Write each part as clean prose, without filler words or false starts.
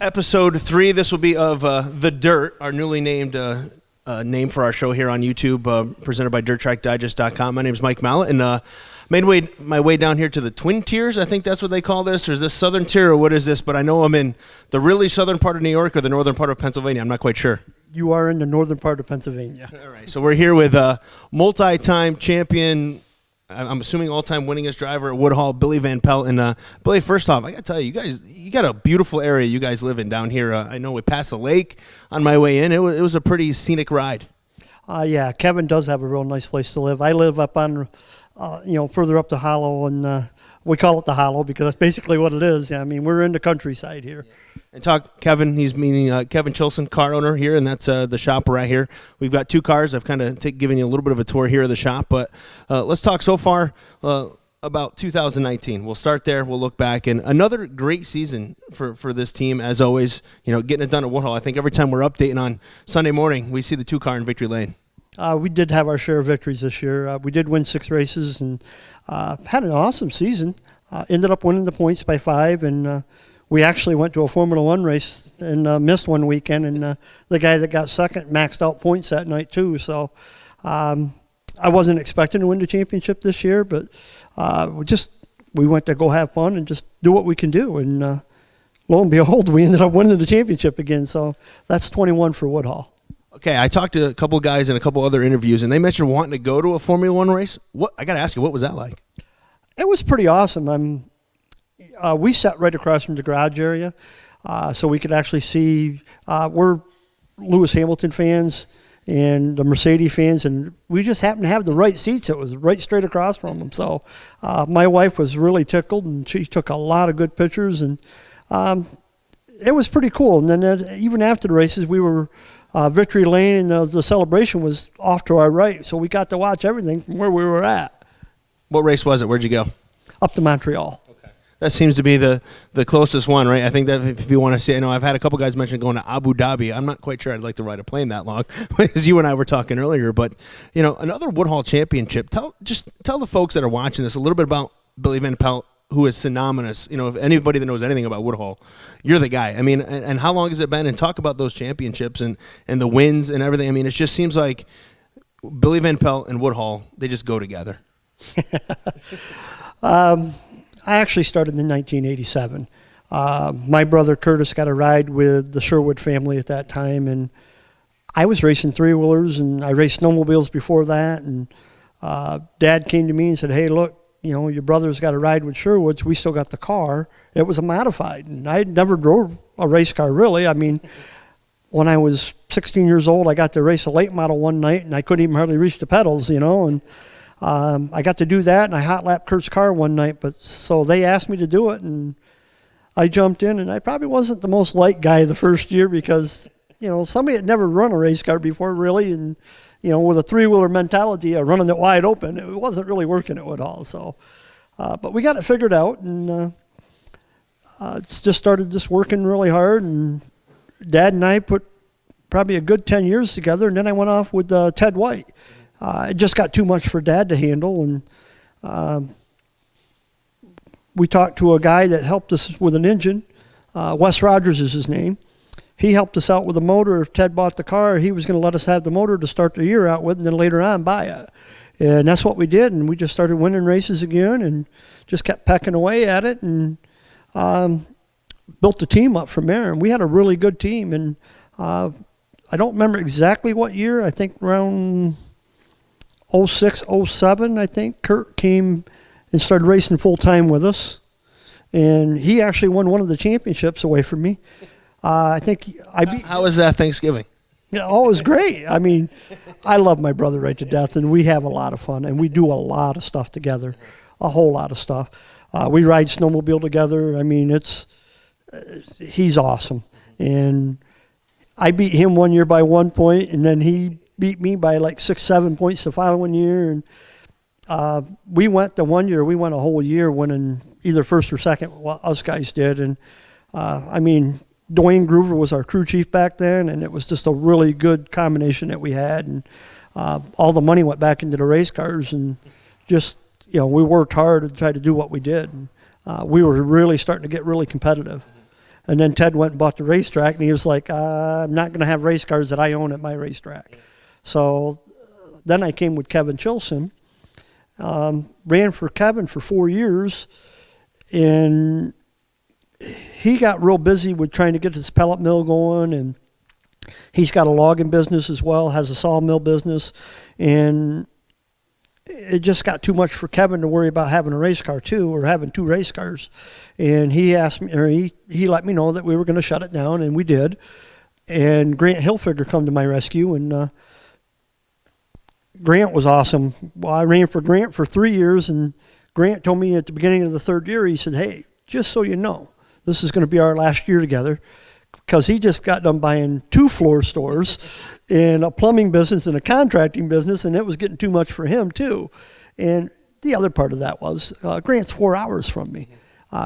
episode 3. This will be of The Dirt, our newly named name for our show here on YouTube, presented by DirtTrackDigest.com. My name is Mike Mallett, and made my way down here to the Twin Tiers. I think that's what they call this. Or is this Southern Tier, or what is this? But I know I'm in the really southern part of New York or the northern part of Pennsylvania. I'm not quite sure. You are in the northern part of Pennsylvania. All right, so we're here with multi-time champion, I'm assuming all-time winningest driver at Woodhull, Billy Van Pelt. And Billy, first off, I got to tell you, you got a beautiful area you guys live in down here. I know we passed the lake on my way in. It was a pretty scenic ride. Yeah, Kevin does have a real nice place to live. I live up on, further up the hollow, and we call it the hollow because that's basically what it is. I mean, we're in the countryside here. Yeah. And talk Kevin, he's meaning Kevin Chilson, car owner here, and that's the shop right here. We've got 2 cars. I've kind of given you a little bit of a tour here of the shop, but let's talk so far about 2019. We'll start there. We'll look back, and another great season for this team, as always. Getting it done at Woodhull. I think every time we're updating on Sunday morning, we see the 2-car in victory lane. We did have our share of victories this year. We did win 6 races and had an awesome season. Ended up winning the points by 5, and we actually went to a Formula One race and missed one weekend, and the guy that got second maxed out points that night too. So I wasn't expecting to win the championship this year, but we went to go have fun and just do what we can do. And lo and behold, we ended up winning the championship again. So that's 21 for Woodhull. Okay, I talked to a couple of guys in a couple other interviews, and they mentioned wanting to go to a Formula One race. I got to ask you, what was that like? It was pretty awesome. We sat right across from the garage area, so we could actually see. We're Lewis Hamilton fans and the Mercedes fans, and we just happened to have the right seats. It was right straight across from them. So my wife was really tickled, and she took a lot of good pictures, and it was pretty cool. And then even after the races, we were victory lane, and the celebration was off to our right, so we got to watch everything from where we were at. What race was it? Where'd you go? Up to Montreal. That seems to be the closest one, right? I think that if you want to see, I know I've had a couple guys mention going to Abu Dhabi. I'm not quite sure I'd like to ride a plane that long, as you and I were talking earlier. But, another Woodhull championship. Tell the folks that are watching this a little bit about Billy Van Pelt, who is synonymous. If anybody that knows anything about Woodhull, you're the guy. I mean, and how long has it been? And talk about those championships and the wins and everything. I mean, it just seems like Billy Van Pelt and Woodhull, they just go together. I actually started in 1987. My brother Curtis got a ride with the Sherwood family at that time, and I was racing 3-wheelers, and I raced snowmobiles before that. And Dad came to me and said, "Hey, look, your brother's got a ride with Sherwoods. We still got the car." It was a modified, and I never drove a race car really. I mean, when I was 16 years old, I got to race a late model one night, and I couldn't even hardly reach the pedals, and I got to do that, and I hot lapped Kurt's car one night. But so they asked me to do it, and I jumped in. And I probably wasn't the most liked guy the first year because somebody had never run a race car before really, and with a 3-wheeler mentality of running it wide open, it wasn't really working at all. So, but we got it figured out, and just started just working really hard. And Dad and I put probably a good 10 years together, and then I went off with Ted White. It just got too much for Dad to handle, and we talked to a guy that helped us with an engine. Wes Rogers is his name. He helped us out with a motor. If Ted bought the car, he was going to let us have the motor to start the year out with, and then later on buy it. And that's what we did, and we just started winning races again and just kept pecking away at it, and built the team up from there. And we had a really good team, and I don't remember exactly what year. I think around 06, 07, I think, Kurt came and started racing full-time with us. And he actually won one of the championships away from me. I think I beat... How was that Thanksgiving? Yeah, it was great. I mean, I love my brother right to death, and we have a lot of fun, and we do a lot of stuff together, a whole lot of stuff. We ride snowmobile together. I mean, he's awesome. And I beat him one year by 1 point, and then he beat me by like 6-7 points the following year. And we went a whole year winning either first or second, what us guys did. And I mean, Dwayne Groover was our crew chief back then, and it was just a really good combination that we had. And all the money went back into the race cars, and just, we worked hard to try to do what we did. And we were really starting to get really competitive. And then Ted went and bought the racetrack, and he was like, I'm not going to have race cars that I own at my racetrack. So then I came with Kevin Chilson, ran for Kevin for 4 years, and he got real busy with trying to get this pellet mill going, and he's got a logging business as well, has a sawmill business, and it just got too much for Kevin to worry about having a race car too, or having 2 race cars. And he asked me, or he let me know that we were going to shut it down, and we did. And Grant Hilfiger come to my rescue, and Grant was awesome. Well, I ran for Grant for 3 years, and Grant told me at the beginning of the 3rd year, he said, hey, just so you know, this is going to be our last year together, because he just got done buying 2 floor stores and a plumbing business and a contracting business, and it was getting too much for him too. And the other part of that was Grant's 4 hours from me.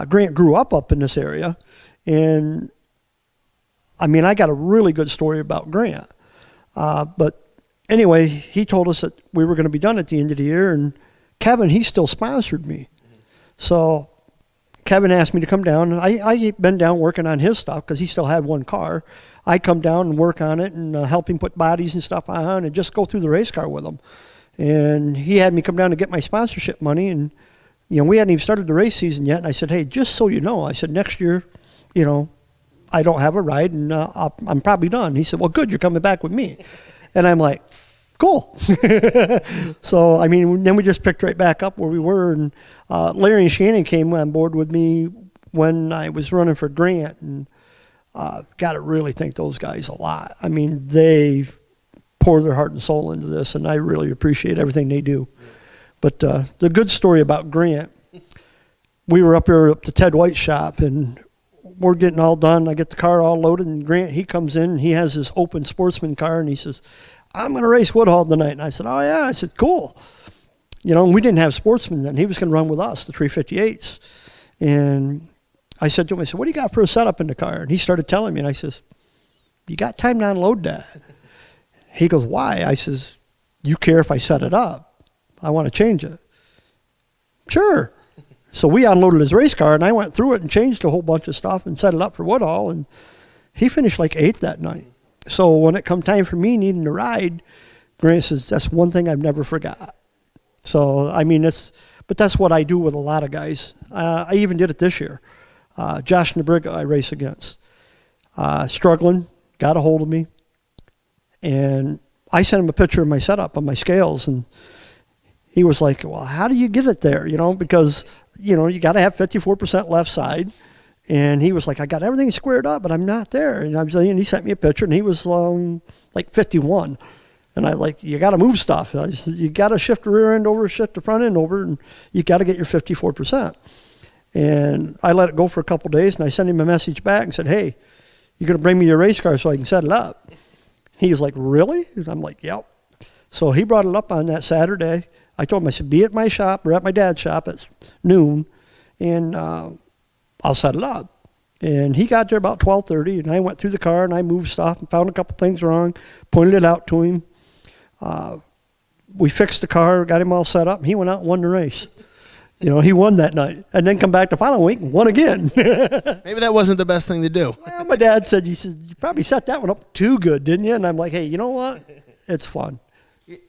Grant grew up in this area, and I mean, I got a really good story about Grant. But anyway, he told us that we were going to be done at the end of the year, and Kevin, he still sponsored me. So Kevin asked me to come down. I'd been down working on his stuff because he still had 1 car. I'd come down and work on it and help him put bodies and stuff on and just go through the race car with him. And he had me come down to get my sponsorship money, and you know, we hadn't even started the race season yet. And I said, hey, just so you know, I said, next year, you know, I don't have a ride, and I'm probably done. He said, well, good, you're coming back with me. And I'm like, cool. So, I mean, then we just picked right back up where we were. And Larry and Shannon came on board with me when I was running for Grant. And got to really thank those guys a lot. I mean, they pour their heart and soul into this, and I really appreciate everything they do. But the good story about Grant, we were up to Ted White's shop, and we're getting all done. I get the car all loaded, and Grant, he comes in, and he has his open sportsman car, and he says, I'm going to race Woodhull tonight. And I said, oh, yeah. I said, cool. You know, and we didn't have sportsmen then. He was going to run with us, the 358s. And I said to him, I said, what do you got for a setup in the car? And he started telling me, and I says, you got time to unload that? He goes, why? I says, you care if I set it up? I want to change it. Sure. So we unloaded his race car, and I went through it and changed a whole bunch of stuff and set it up for Woodhull, and he finished like 8th that night. So when it come time for me needing to ride, Grant says, that's one thing I've never forgot. So, I mean, but that's what I do with a lot of guys. I even did it this year. Josh Nebriga I race against. Struggling, got a hold of me, and I sent him a picture of my setup on my scales, and he was like, well, how do you get it there? You know, because, you know, you got to have 54% left side. And he was like, I got everything squared up, but I'm not there. And I'm saying, he sent me a picture, and he was like 51. And I like, you got to move stuff. I said, you got to shift the rear end over, shift the front end over, and you got to get your 54%. And I let it go for a couple days, and I sent him a message back and said, hey, you going to bring me your race car so I can set it up? He was like, really? And I'm like, yep. So he brought it up on that Saturday. I told him, I said, be at my shop or at my dad's shop at noon, and I'll set it up. And he got there about 12:30, and I went through the car, and I moved stuff and found a couple things wrong, pointed it out to him. We fixed the car, got him all set up, and he went out and won the race. You know, he won that night. And then come back the following week and won again. Maybe that wasn't the best thing to do. Well, my dad said, he said, you probably set that one up too good, didn't you? And I'm like, hey, you know what? It's fun.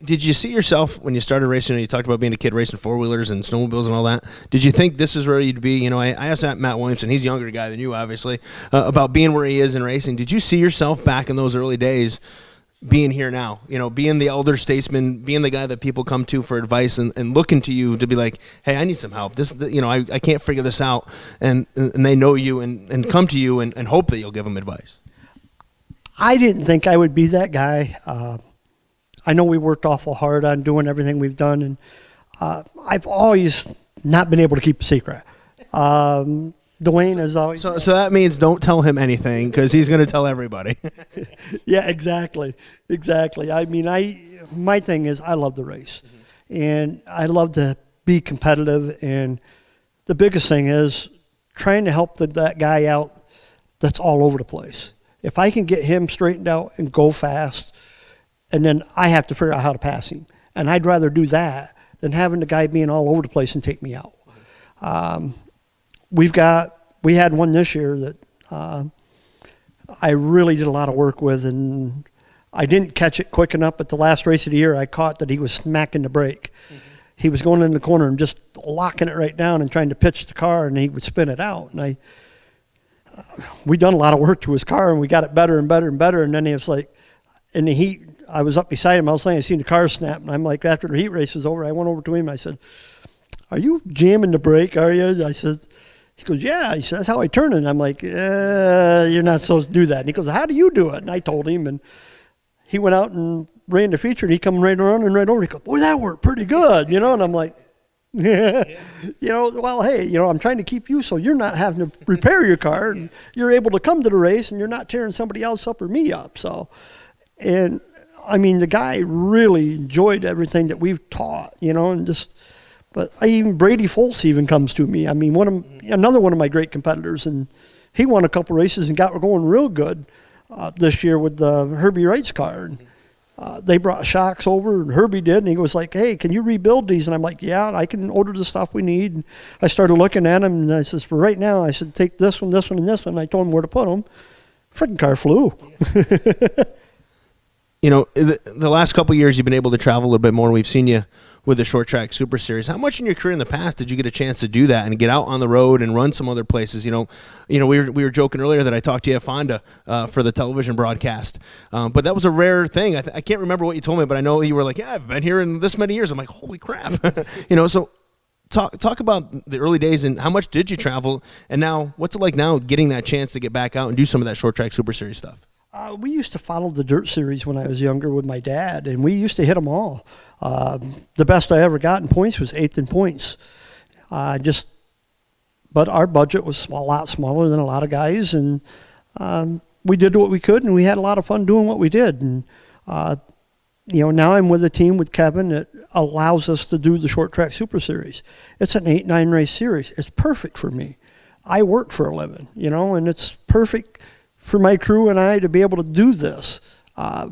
Did you see yourself when you started racing? You talked about being a kid racing 4-wheelers and snowmobiles and all that. Did you think this is where you'd be? You know, I asked Matt Williamson, he's a younger guy than you, obviously, about being where he is in racing. Did you see yourself back in those early days being here now? You know, being the elder statesman, being the guy that people come to for advice and looking to you to be like, hey, I need some help. This, you know, I can't figure this out. And they know you and come to you and hope that you'll give them advice. I didn't think I would be that guy. I know we worked awful hard on doing everything we've done, and I've always not been able to keep a secret. Dwayne is always... So that means don't tell him anything, because he's going to tell everybody. Yeah, exactly. I mean, my thing is I love the race, and I love to be competitive, and the biggest thing is trying to help that guy out that's all over the place. If I can get him straightened out and go fast, and then I have to figure out how to pass him. And I'd rather do that than having the guy being all over the place and take me out. We had one this year that I really did a lot of work with, and I didn't catch it quick enough, but the last race of the year I caught that he was smacking the brake. Mm-hmm. He was going in the corner and just locking it right down and trying to pitch the car, and he would spin it out. And we done a lot of work to his car, and we got it better and better and better, and then he was like, in the heat, I was up beside him, I was saying, I seen the car snap, and I'm like, after the heat race was over, I went over to him, I said, "Are you jamming the brake, are you?" I said, he goes, "Yeah." He said, "That's how I turn it." And I'm like, "You're not supposed to do that." And he goes, "How do you do it?" And I told him, and he went out and ran the feature, and he come right around and right over. He goes, "Boy, that worked pretty good," And I'm like, yeah. Well, hey, I'm trying to keep you so you're not having to repair your car, and you're able to come to the race, and you're not tearing somebody else up or me up. So, and I mean, the guy really enjoyed everything that we've taught, and just. But even Brady Foltz even comes to me. I mean, another one of my great competitors, and he won a couple races and got going real good this year with Herbie Wright's car. And, they brought shocks over, and Herbie did, and he was like, "Hey, can you rebuild these?" And I'm like, "Yeah, I can order the stuff we need." And I started looking at them, and I says, "For right now," I said, "take this one, and this one." And I told him where to put them. Freaking car flew. The last couple of years you've been able to travel a little bit more. We've seen you with the Short Track Super Series. How much in your career in the past did you get a chance to do that and get out on the road and run some other places? We were joking earlier that I talked to you at Fonda for the television broadcast, but that was a rare thing. I can't remember what you told me, but I know you were like, "Yeah, I've been here in this many years." I'm like, "Holy crap!" So talk about the early days and how much did you travel, and now what's it like now getting that chance to get back out and do some of that Short Track Super Series stuff? We used to follow the dirt series when I was younger with my dad, and we used to hit them all. The best I ever got in points was 8th in points. But our budget was a lot smaller than a lot of guys, and we did what we could, and we had a lot of fun doing what we did. And now I'm with a team with Kevin that allows us to do the Short Track Super Series. It's an 8-9 race series. It's perfect for me. I work for a living, and it's perfect for my crew and I to be able to do this.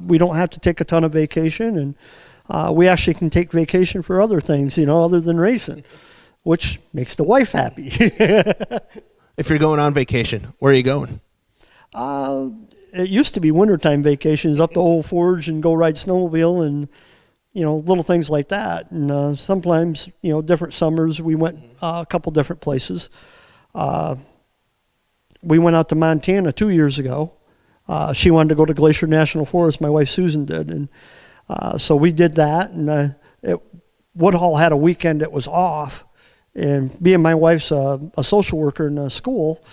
We don't have to take a ton of vacation, and we actually can take vacation for other things, other than racing, which makes the wife happy. If you're going on vacation, where are you going? It used to be wintertime vacations up to Old Forge and go ride snowmobile and, little things like that. And sometimes, different summers we went a couple different places. We went out to Montana 2 years ago. She wanted to go to Glacier National Forest. My wife Susan did, and so we did that. And Woodhull had a weekend that was off, and being my wife's a social worker in a school,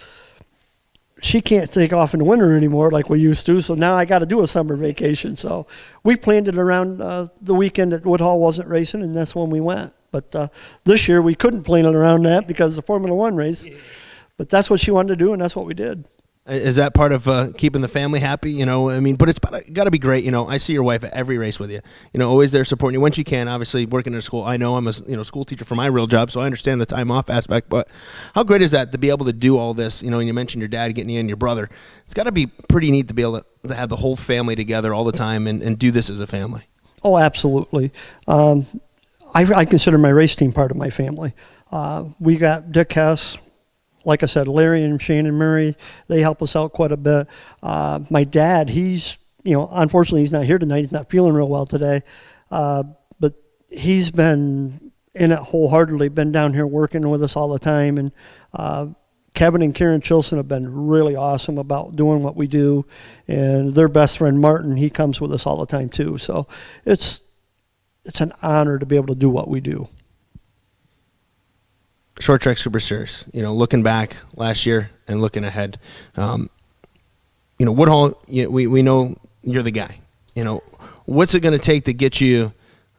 she can't take off in the winter anymore like we used to. So now I got to do a summer vacation. So we planned it around the weekend that Woodhull wasn't racing, and that's when we went. But this year we couldn't plan it around that because of the Formula One race. But that's what she wanted to do, and that's what we did. Is that part of keeping the family happy? But it's got to be great. I see your wife at every race with you. Always there supporting you when she can. Obviously, working in a school, I know I'm a school teacher for my real job, so I understand the time off aspect. But how great is that to be able to do all this? And you mentioned your dad getting you and your brother. It's got to be pretty neat to be able to have the whole family together all the time and do this as a family. Oh, absolutely. I consider my race team part of my family. We got Dick Hess. Like I said, Larry and Shannon Murray, they help us out quite a bit. My dad, he's, unfortunately he's not here tonight. He's not feeling real well today. But he's been in it wholeheartedly, been down here working with us all the time. And Kevin and Karen Chilson have been really awesome about doing what we do. And their best friend, Martin, he comes with us all the time too. So it's an honor to be able to do what we do. Short Track Super Series, looking back last year and looking ahead, Woodhull, we know you're the guy. What's it going to take to get you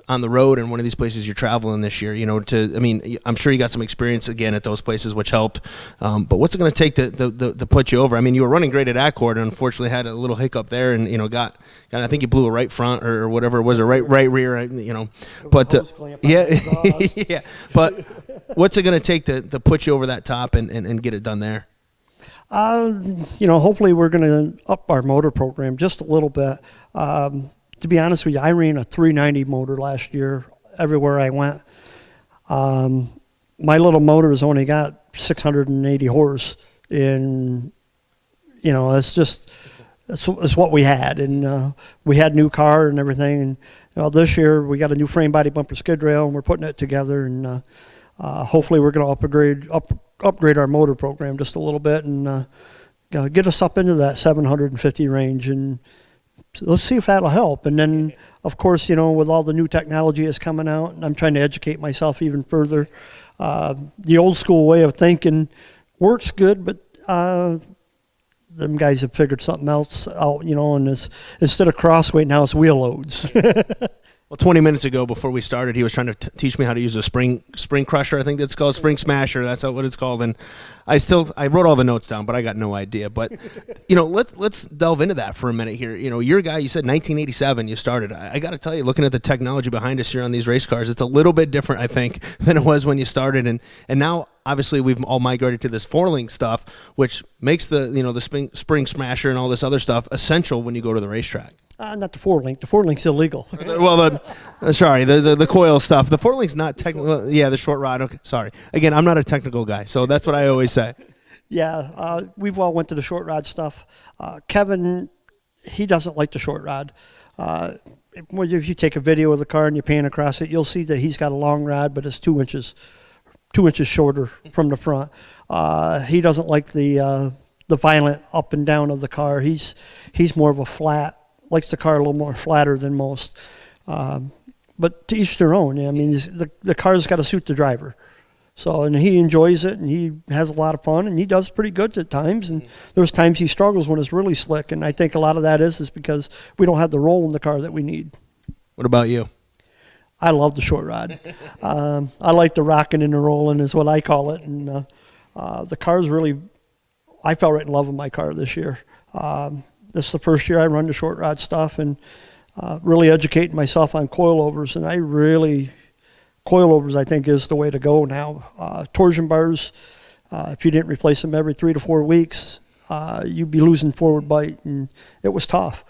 on the road in one of these places you're traveling this year? I'm sure you got some experience again at those places, which helped. But what's it going to take to put you over? You were running great at Accord, and unfortunately had a little hiccup there, and I think you blew a right front or whatever it was, a right rear, But yeah, yeah. But what's it going to take to put you over that top and get it done there? Hopefully we're going to up our motor program just a little bit. To be honest with you, I ran a 390 motor last year everywhere I went. My little motor has only got 680 horse, and it's what we had, and we had new car and everything. And this year we got a new frame body bumper skid rail, and we're putting it together, and hopefully we're going to upgrade our motor program just a little bit, and get us up into that 750 range, and let's see if that'll help. And then, of course, with all the new technology that's coming out, and I'm trying to educate myself even further. The old school way of thinking works good, but them guys have figured something else out, and instead of crossweight, now it's wheel loads. Well, 20 minutes ago, before we started, he was trying to teach me how to use a spring crusher. I think that's called spring smasher. That's what it's called. And I wrote all the notes down, but I got no idea. But let's delve into that for a minute here. You're a guy. You said 1987 you started. I got to tell you, looking at the technology behind us here on these race cars, it's a little bit different, I think, than it was when you started. And now, obviously, we've all migrated to this 4-link stuff, which makes the spring smasher and all this other stuff essential when you go to the racetrack. Not the 4-link. The 4-link's illegal. Well, the coil stuff. The 4-link's not technical. Yeah, the short rod. Okay, sorry. Again, I'm not a technical guy, so that's what I always say. Yeah, we've all went to the short rod stuff. Kevin, he doesn't like the short rod. If you take a video of the car and you pan across it, you'll see that he's got a long rod, but it's 2 inches shorter from the front. He doesn't like the violent up and down of the car. He's more of a flat. Likes the car a little more flatter than most, but to each their own. I mean, the car's got to suit the driver. So, and he enjoys it, and he has a lot of fun, and he does pretty good at times. And there's times he struggles when it's really slick, and I think a lot of that is because we don't have the roll in the car that we need. What about you? I love the short rod. I like the rocking and the rolling is what I call it, and the car's really. I fell right in love with my car this year. This is the first year I run the short rod stuff, and really educating myself on coilovers. And coilovers I think is the way to go now. Torsion bars, if you didn't replace them every 3 to 4 weeks, you'd be losing forward bite, and it was tough.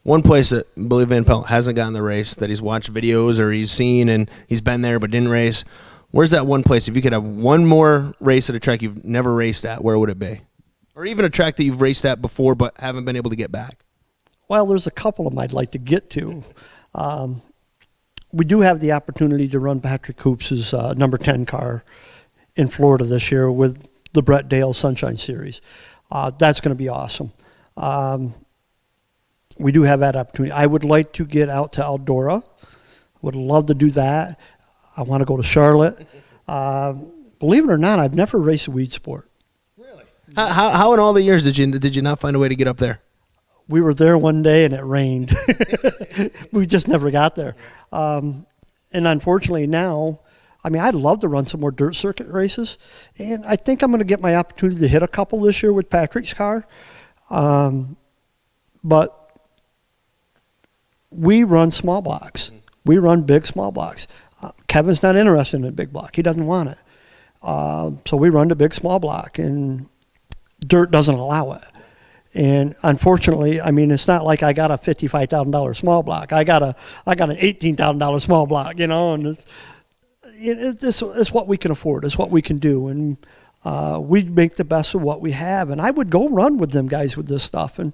One place that Billy Van Pelt hasn't gotten the race, that he's watched videos or he's seen and he's been there but didn't race, where's that one place? If you could have one more race at a track you've never raced at, where would it be? Or even a track that you've raced at before but haven't been able to get back? Well, there's a couple of them I'd like to get to. We do have the opportunity to run Patrick Hoops' number 10 car in Florida this year with the Brett Dale Sunshine Series. That's going to be awesome. We do have that opportunity. I would like to get out to Eldora. Would love to do that. I want to go to Charlotte. Believe it or not, I've never raced a weed sport. How in all the years did you not find a way to get up there? We were there one day and it rained. We just never got there. And unfortunately now, I'd love to run some more dirt circuit races. And I think I'm going to get my opportunity to hit a couple this year with Patrick's car. But we run small blocks. We run big small blocks. Kevin's not interested in a big block. He doesn't want it. So we run the big small block, and dirt doesn't allow it. And unfortunately, it's not like I got a $55,000 small block. I got an $18,000 small block, and it's what we can afford. It's what we can do, and we make the best of what we have. And I would go run with them guys with this stuff. And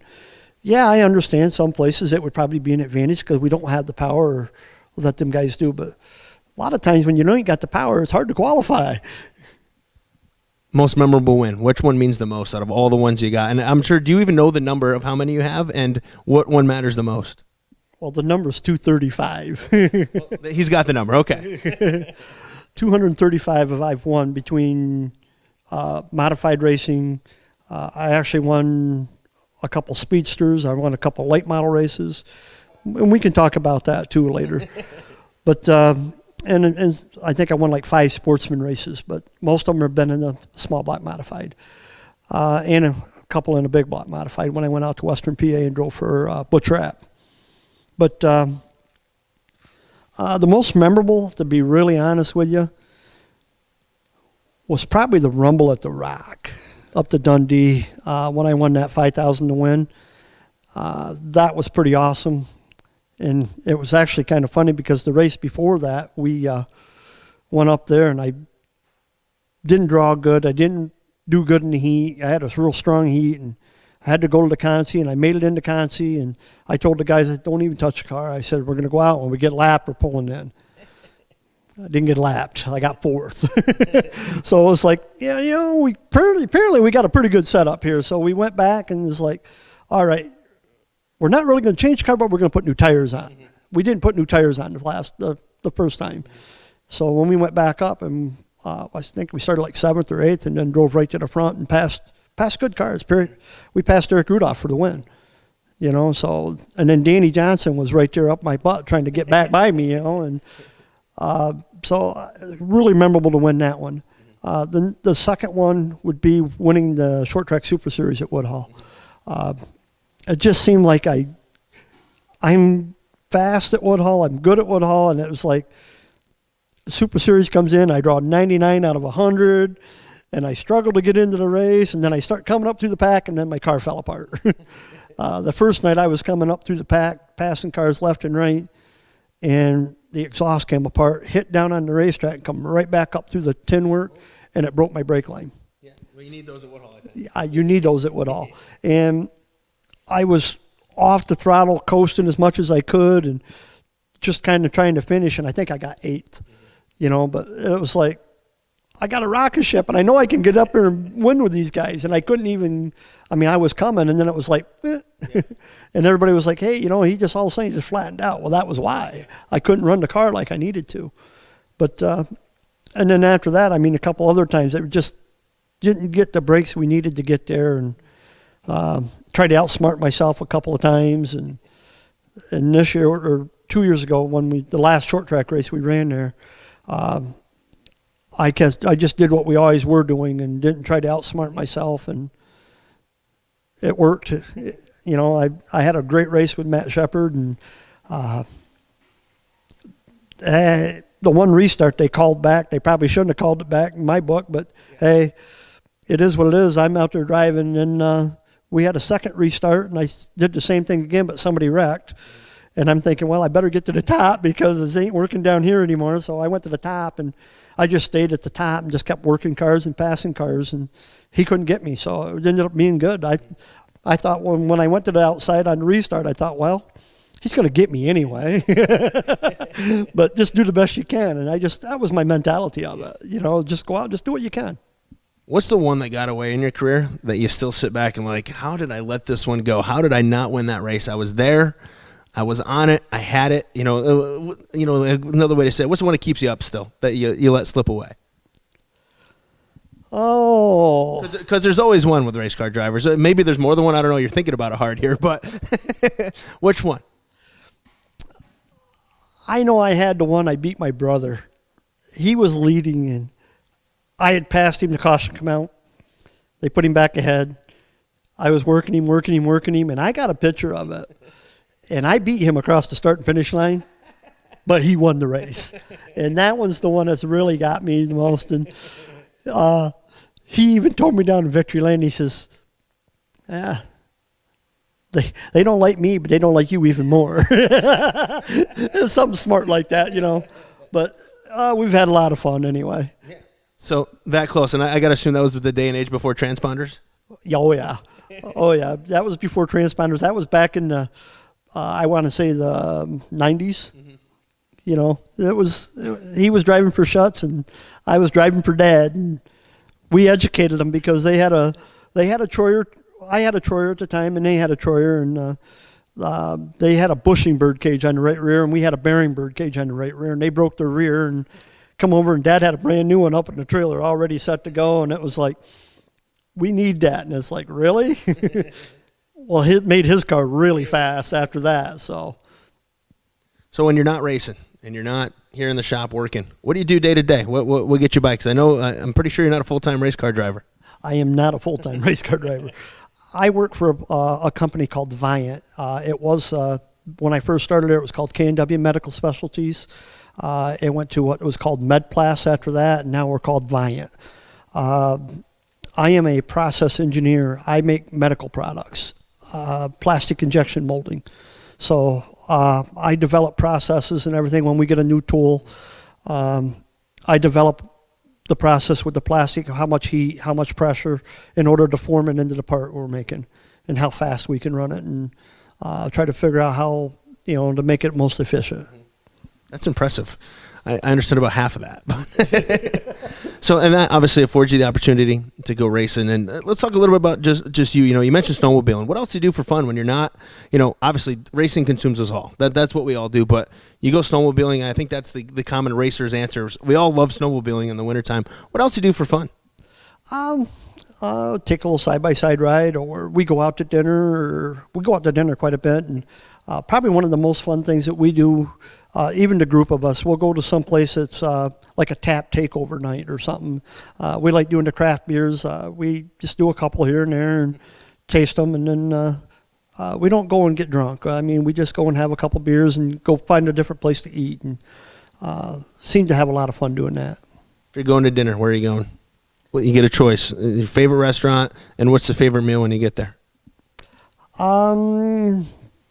yeah, I understand some places it would probably be an advantage because we don't have the power that them guys do. But a lot of times when you ain't got the power, it's hard to qualify. Most memorable win. Which one means the most out of all the ones you got? And I'm sure, do you even know the number of how many you have and what one matters the most? Well, the number's 235. Well, he's got the number. Okay. 235 I've won between modified racing. I actually won a couple speedsters. I won a couple late model races. And we can talk about that too later. But and I think I won like 5 sportsman races, but most of them have been in the small block modified, and a couple in a big block modified when I went out to Western PA and drove for Butch Rapp. But the most memorable, to be really honest with you, was probably the Rumble at the Rock up to Dundee when I won that $5,000 to win. That was pretty awesome. And it was actually kind of funny because the race before that, we went up there and I didn't draw good. I didn't do good in the heat. I had a real strong heat, and I had to go to the Consi, and I made it into Consi, and I told the guys, don't even touch the car. I said, we're going to go out. When we get lapped, we're pulling in. I didn't get lapped. I got fourth. So it was like, yeah, we apparently we got a pretty good setup here. So we went back and it was like, all right, we're not really going to change the car, but we're going to put new tires on. We didn't put new tires on the first time. So when we went back up, and I think we started like 7th or 8th, and then drove right to the front and passed good cars. We passed Eric Rudolph for the win, So, and then Danny Johnson was right there up my butt trying to get back by me, and so really memorable to win that one. The second one would be winning the short track Super Series at Woodhull. It just seemed like I'm fast at Woodhull, I'm good at Woodhull, and it was like the Super Series comes in, I draw 99 out of 100. And I struggled to get into the race, and then I start coming up through the pack, and then my car fell apart. The first night I was coming up through the pack, passing cars left and right, and the exhaust came apart, hit down on the racetrack, and come right back up through the tin work, and it broke my brake line. Yeah, well, you need those at Woodhull, I think. Yeah, you need those at Woodhull. And I was off the throttle, coasting as much as I could, and just kind of trying to finish, and I think I got 8th, but it was like, I got a rocket ship, and I know I can get up there and win with these guys. And I couldn't even, I was coming, and then it was like, eh. Yeah. And everybody was like, hey, he just all of a sudden just flattened out. Well, that was why. I couldn't run the car like I needed to. But, and then after that, a couple other times, it just didn't get the brakes we needed to get there, and tried to outsmart myself a couple of times. And this year, or 2 years ago, when the last short track race we ran there, I just did what we always were doing and didn't try to outsmart myself, and it worked. I had a great race with Matt Shepard, and the one restart they called back. They probably shouldn't have called it back in my book, but hey, it is what it is. I'm out there driving, and we had a second restart, and I did the same thing again, but somebody wrecked. And I'm thinking, well, I better get to the top because it ain't working down here anymore. So I went to the top, and I just stayed at the top and just kept working cars and passing cars, and he couldn't get me. So it ended up being good. I thought when I went to the outside on the restart, I thought, well, he's going to get me anyway. But just do the best you can. And that was my mentality of it. Just go out, just do what you can. What's the one that got away in your career that you still sit back and like, how did I let this one go? How did I not win that race? I was there. I was on it. I had it. Another way to say it, what's the one that keeps you up still that you let slip away? Oh. Because there's always one with race car drivers. Maybe there's more than one. I don't know. You're thinking about it hard here, but which one? I know I had the one I beat my brother. He was leading, and I had passed him. The caution come out. They put him back ahead. I was working him, and I got a picture of it. And I beat him across the start and finish line, but he won the race. And that one's the one that's really got me the most. And he even told me down in Victory Lane, he says, they don't like me, but they don't like you even more. Something smart like that, But we've had a lot of fun anyway. Yeah. So that close, and I got to assume that was the day and age before transponders? Oh, yeah. Oh, yeah. That was before transponders. That was back in the... I want to say the 90s. Mm-hmm. He was driving for Schutz, and I was driving for Dad, and we educated them because they had a Troyer. I had a Troyer at the time, and they had a Troyer, and they had a bushing bird cage on the right rear, and we had a bearing bird cage on the right rear, and they broke their rear and come over, and Dad had a brand new one up in the trailer already set to go, and it was like, we need that, and it's like, really? Well, it made his car really fast after that. So when you're not racing and you're not here in the shop working, what do you do day to day? What get you by? Because I know I'm pretty sure you're not a full-time race car driver. I am not a full-time race car driver. I work for a company called Viant. It was when I first started there, it was called K&W Medical Specialties. It went to what was called MedPlus after that, and now we're called Viant. I am a process engineer. I make medical products. Plastic injection molding. So I develop processes and everything. When we get a new tool, I develop the process with the plastic, how much heat, how much pressure in order to form it into the part we're making, and how fast we can run it, and try to figure out how, to make it most efficient. That's impressive. I understood about half of that. So, and that obviously affords you the opportunity to go racing. And let's talk a little bit about just you. You mentioned snowmobiling. What else do you do for fun when you're not, obviously racing consumes us all. That's what we all do. But you go snowmobiling, and I think that's the common racer's answer. We all love snowmobiling in the wintertime. What else do you do for fun? Take a little side-by-side ride, or we go out to dinner, quite a bit. And probably one of the most fun things that we do, even the group of us, we'll go to some place that's like a tap takeover night or something. We like doing the craft beers. We just do a couple here and there and taste them, and then we don't go and get drunk. We just go and have a couple beers and go find a different place to eat, and seem to have a lot of fun doing that. If you're going to dinner, where are you going? Well, you get a choice. Your favorite restaurant, and what's the favorite meal when you get there?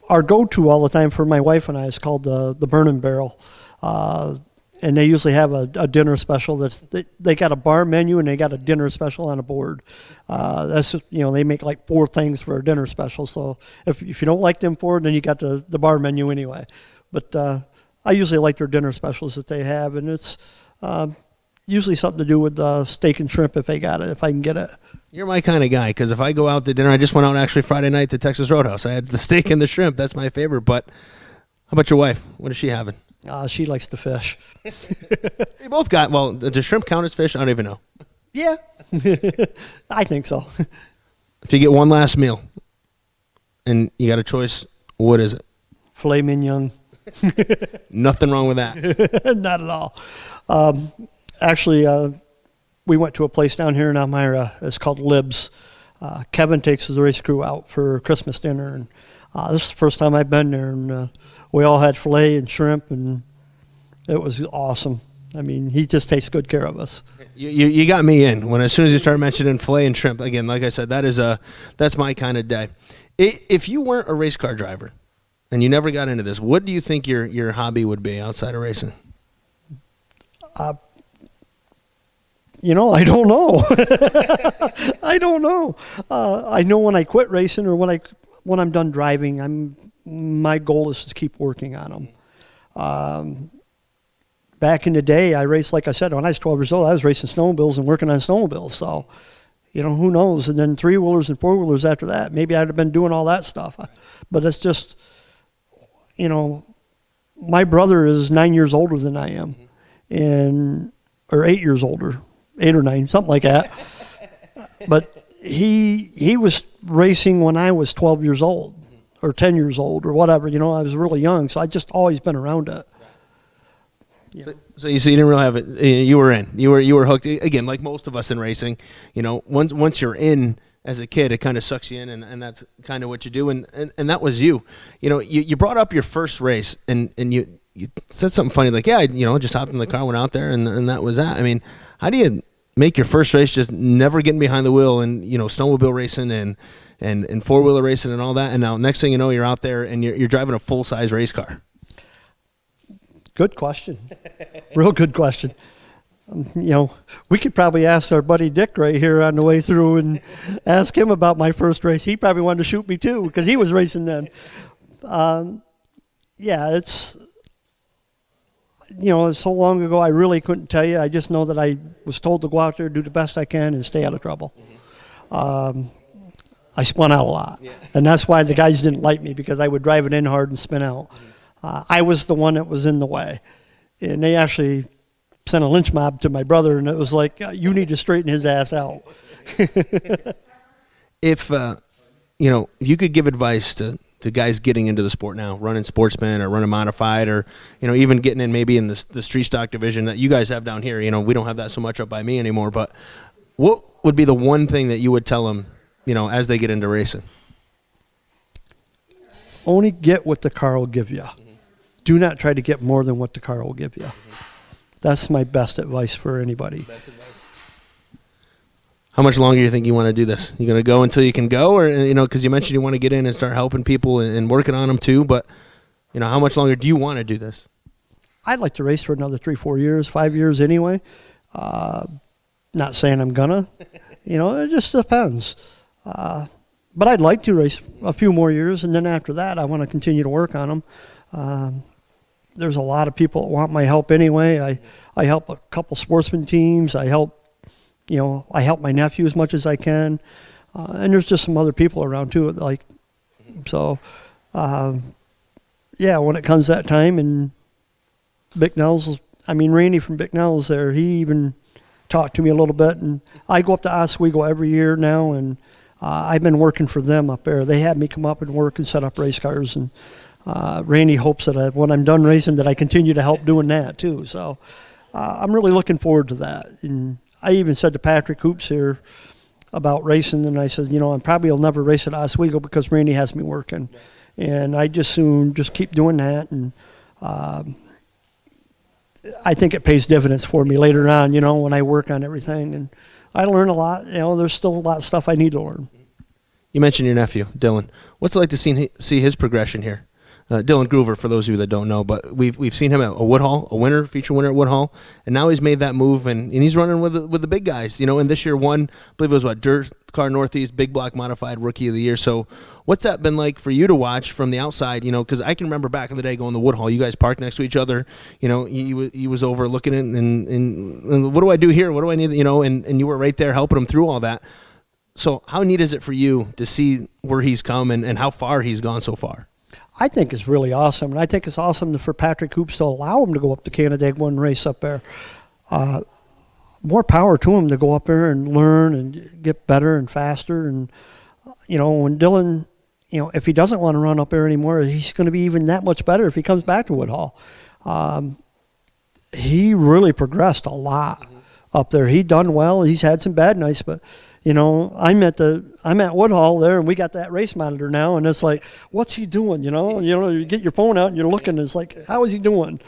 Our go-to all the time for my wife and I is called the Burning Barrel, and they usually have a dinner special. They got a bar menu and they got a dinner special on a board. That's just, they make like 4 things for a dinner special. So if you don't like them 4, then you got the bar menu anyway. But I usually like their dinner specials that they have, and it's usually something to do with steak and shrimp if I can get it. You're my kind of guy, because if I go out to dinner, I just went out actually Friday night to Texas Roadhouse. I had the steak and the shrimp. That's my favorite. But how about your wife? What is she having? She likes the fish. We both got, well, does shrimp count as fish? I don't even know. Yeah, I think so. If you get one last meal and you got a choice, what is it? Filet mignon. Nothing wrong with that. Not at all. Actually, we went to a place down here in Elmira. It's called Libs. Kevin takes his race crew out for Christmas dinner, and this is the first time I've been there, and we all had filet and shrimp, and it was awesome. He just takes good care of us. You got me in as soon as you start mentioning filet and shrimp. Again, like I said, that's my kind of day. If you weren't a race car driver and you never got into this, what do you think your hobby would be outside of racing? I don't know. I don't know. I know when I quit racing or when I'm done driving, my goal is to keep working on them. Back in the day, I raced, like I said, when I was 12 years old, I was racing snowmobiles and working on snowmobiles. So, who knows? And then 3-wheelers and 4-wheelers after that. Maybe I'd have been doing all that stuff. But it's just, my brother is 9 years older than I am, or 8 years older. 8 or 9, something like that. But he was racing when I was 12 years old or 10 years old or whatever. I was really young, so I just always been around it. Yeah. So you didn't really have it. You were in. You were hooked. Again, like most of us in racing, once you're in as a kid, it kind of sucks you in, and that's kind of what you do. And that was you. You brought up your first race, and you said something funny like, yeah, just hopped in the car, went out there, and that was that. How do you make your first race just never getting behind the wheel and, snowmobile racing and four-wheeler racing and all that, and now next thing you know, you're out there and you're driving a full-size race car? Good question. Real good question. We could probably ask our buddy Dick right here on the way through and ask him about my first race. He probably wanted to shoot me too because he was racing then. It's so long ago I really couldn't tell you. I just know that I was told to go out there, do the best I can, and stay out of trouble. I spun out a lot, and that's why the guys didn't like me, because I would drive it in hard and spin out. I was the one that was in the way, and they actually sent a lynch mob to my brother, and it was like, you need to straighten his ass out. If you could give advice to guys getting into the sport now, running sportsman or running modified, or even getting in maybe in the street stock division that you guys have down here, we don't have that so much up by me anymore, but what would be the one thing that you would tell them as they get into racing? Only get what the car will give you. Do not try to get more than what the car will give you. That's my best advice for anybody. Best advice. How much longer do you think you want to do this? You going to go until you can go, or because you mentioned you want to get in and start helping people and working on them too, but how much longer do you want to do this? I'd like to race for another 3-4 years, 5 years anyway. Not saying I'm gonna. It just depends. But I'd like to race a few more years, and then after that, I want to continue to work on them. There's a lot of people that want my help anyway. I help a couple sportsman teams. I help my nephew as much as I can. And there's just some other people around too. When it comes that time, and Randy from Bicknell's there, he even talked to me a little bit. And I go up to Oswego every year now, and I've been working for them up there. They had me come up and work and set up race cars, and Randy hopes that when I'm done racing that I continue to help doing that too. So I'm really looking forward to that. And I even said to Patrick Hoops here about racing, and I said, I probably will never race at Oswego because Randy has me working. And I just soon just keep doing that, and I think it pays dividends for me later on, when I work on everything. And I learn a lot. There's still a lot of stuff I need to learn. You mentioned your nephew, Dylan. What's it like to see his progression here? Dylan Groover, for those of you that don't know, but we've seen him at a Woodhull, feature winner at Woodhull, and now he's made that move, and he's running with the big guys, and this year won, I believe it was Dirt Car Northeast Big Block Modified Rookie of the Year. So what's that been like for you to watch from the outside, because I can remember back in the day going to Woodhull, you guys parked next to each other, he was over looking at and what do I do here, what do I need, and you were right there helping him through all that. So how neat is it for you to see where he's come and how far he's gone so far? I think it's really awesome, and I think it's awesome for Patrick Hoops to allow him to go up to Canandaigua and race up there. More power to him to go up there and learn and get better and faster. And when Dylan, if he doesn't want to run up there anymore, he's going to be even that much better if he comes back to Woodhull. He really progressed a lot up there. He done well. He's had some bad nights, but I'm at Woodhull there, and we got that race monitor now, and it's like, what's he doing? You get your phone out and you're looking, and it's like, how is he doing?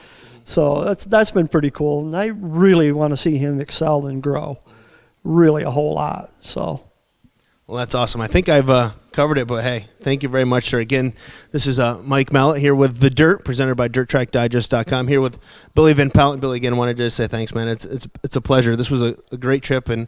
So that's been pretty cool, and I really want to see him excel and grow, really a whole lot. So, well, that's awesome. I think I've covered it, but hey, thank you very much, sir. Again, this is Mike Mallett here with The Dirt, presented by DirtTrackDigest.com. Here with Billy Van Pelt. And Billy, again, wanted to say thanks, man. It's a pleasure. This was a great trip, and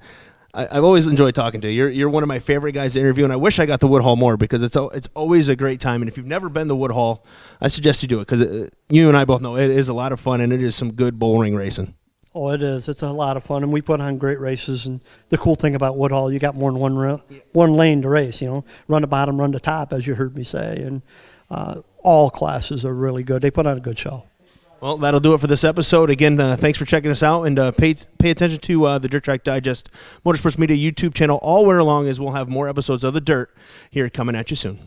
I've always enjoyed talking to you. You're one of my favorite guys to interview, and I wish I got to Woodhull more because it's always a great time. And if you've never been to Woodhull, I suggest you do it because you and I both know it is a lot of fun, and it is some good bullring racing. Oh, it is. It's a lot of fun, and we put on great races. And the cool thing about Woodhull, you got more than one lane to race. Run the bottom, run the top, as you heard me say. And all classes are really good. They put on a good show. Well, that'll do it for this episode. Again, thanks for checking us out, and pay attention to the Dirt Track Digest Motorsports Media YouTube channel all winter long, as we'll have more episodes of The Dirt here coming at you soon.